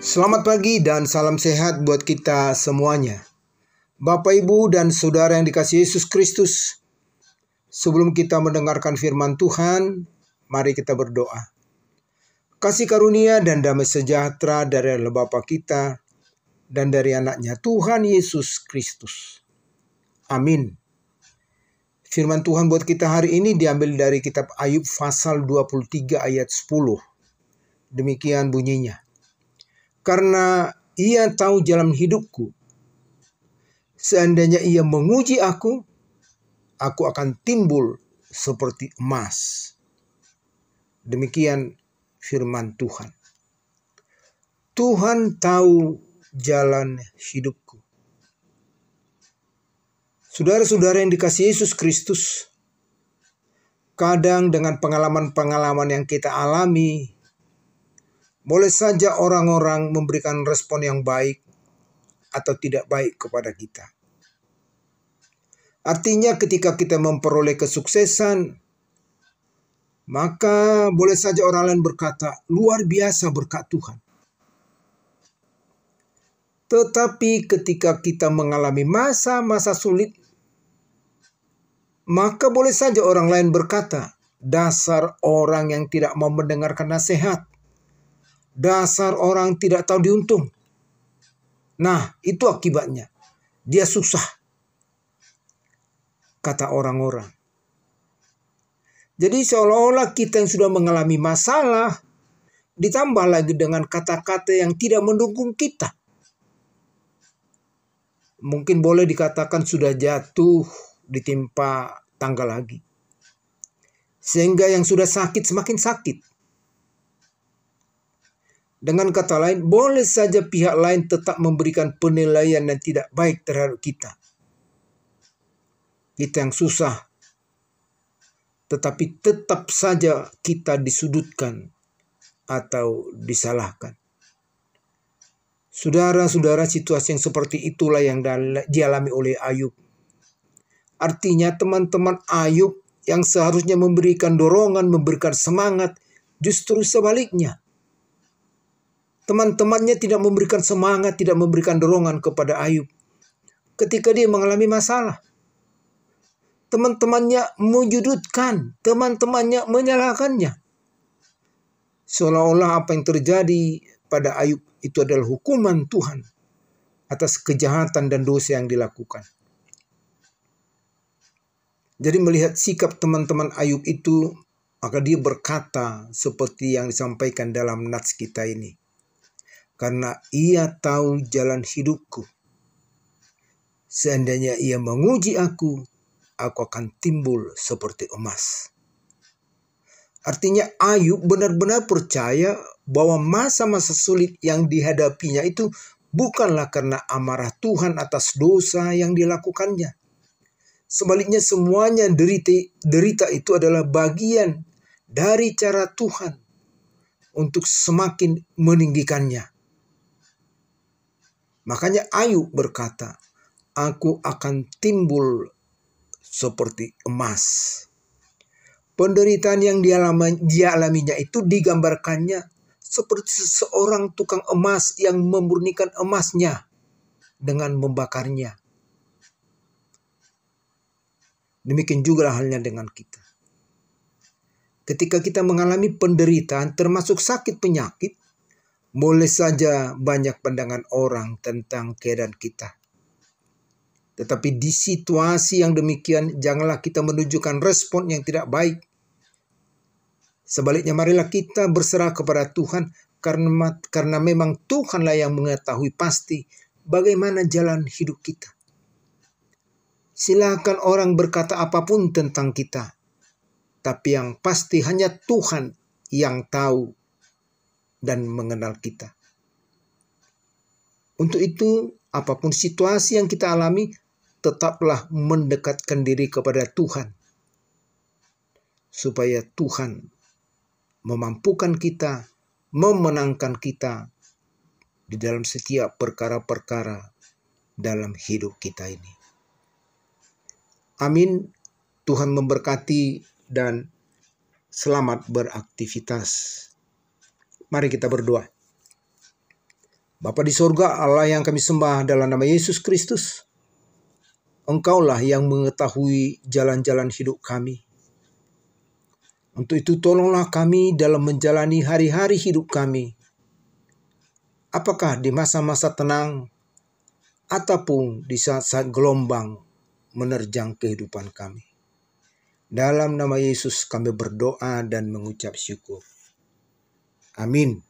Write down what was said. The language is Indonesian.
Selamat pagi dan salam sehat buat kita semuanya. Bapak, Ibu, dan Saudara yang dikasihi Yesus Kristus. Sebelum kita mendengarkan firman Tuhan, mari kita berdoa. Kasih karunia dan damai sejahtera dari Allah Bapa kita dan dari anaknya Tuhan Yesus Kristus. Amin. Firman Tuhan buat kita hari ini diambil dari kitab Ayub pasal 23 ayat 10. Demikian bunyinya. Karena ia tahu jalan hidupku, seandainya ia menguji aku akan timbul seperti emas. Demikian firman Tuhan. Tuhan tahu jalan hidupku. Saudara-saudara yang dikasihi Yesus Kristus, kadang dengan pengalaman-pengalaman yang kita alami, boleh saja orang-orang memberikan respon yang baik atau tidak baik kepada kita. Artinya ketika kita memperoleh kesuksesan, maka boleh saja orang lain berkata, luar biasa berkat Tuhan. Tetapi ketika kita mengalami masa-masa sulit, maka boleh saja orang lain berkata, dasar orang yang tidak mau mendengarkan nasihat. Dasar orang tidak tahu diuntung. Nah, itu akibatnya. Dia susah, kata orang-orang. Jadi seolah-olah kita yang sudah mengalami masalah, ditambah lagi dengan kata-kata yang tidak mendukung kita. Mungkin boleh dikatakan sudah jatuh, ditimpa tangga lagi. Sehingga yang sudah sakit semakin sakit. Dengan kata lain, boleh saja pihak lain tetap memberikan penilaian yang tidak baik terhadap kita. Kita yang susah, tetapi tetap saja kita disudutkan atau disalahkan. Saudara-saudara, situasi yang seperti itulah yang dialami oleh Ayub. Artinya teman-teman Ayub yang seharusnya memberikan dorongan, memberikan semangat, justru sebaliknya. Teman-temannya tidak memberikan semangat, tidak memberikan dorongan kepada Ayub ketika dia mengalami masalah. Teman-temannya menyudutkan, teman-temannya menyalahkannya. Seolah-olah apa yang terjadi pada Ayub itu adalah hukuman Tuhan atas kejahatan dan dosa yang dilakukan. Jadi melihat sikap teman-teman Ayub itu, maka dia berkata seperti yang disampaikan dalam nats kita ini. Karena ia tahu jalan hidupku. Seandainya ia menguji aku akan timbul seperti emas. Artinya Ayub benar-benar percaya bahwa masa-masa sulit yang dihadapinya itu bukanlah karena amarah Tuhan atas dosa yang dilakukannya. Sebaliknya semuanya derita itu adalah bagian dari cara Tuhan untuk semakin meninggikannya. Makanya Ayub berkata, aku akan timbul seperti emas. Penderitaan yang dialaminya itu digambarkannya seperti seorang tukang emas yang memurnikan emasnya dengan membakarnya. Demikian juga halnya dengan kita. Ketika kita mengalami penderitaan termasuk sakit penyakit, boleh saja banyak pandangan orang tentang keadaan kita. Tetapi di situasi yang demikian, janganlah kita menunjukkan respon yang tidak baik. Sebaliknya, marilah kita berserah kepada Tuhan, karena memang Tuhanlah yang mengetahui pasti bagaimana jalan hidup kita. Silakan orang berkata apapun tentang kita, tapi yang pasti hanya Tuhan yang tahu dan mengenal kita. Untuk itu, apapun situasi yang kita alami, tetaplah mendekatkan diri kepada Tuhan. Supaya Tuhan memampukan kita, memenangkan kita di dalam setiap perkara-perkara dalam hidup kita ini. Amin. Tuhan memberkati dan selamat beraktivitas. Mari kita berdoa. Bapa di sorga, Allah yang kami sembah dalam nama Yesus Kristus, Engkaulah yang mengetahui jalan-jalan hidup kami. Untuk itu tolonglah kami dalam menjalani hari-hari hidup kami. Apakah di masa-masa tenang ataupun di saat-saat gelombang menerjang kehidupan kami. Dalam nama Yesus kami berdoa dan mengucap syukur. Amin.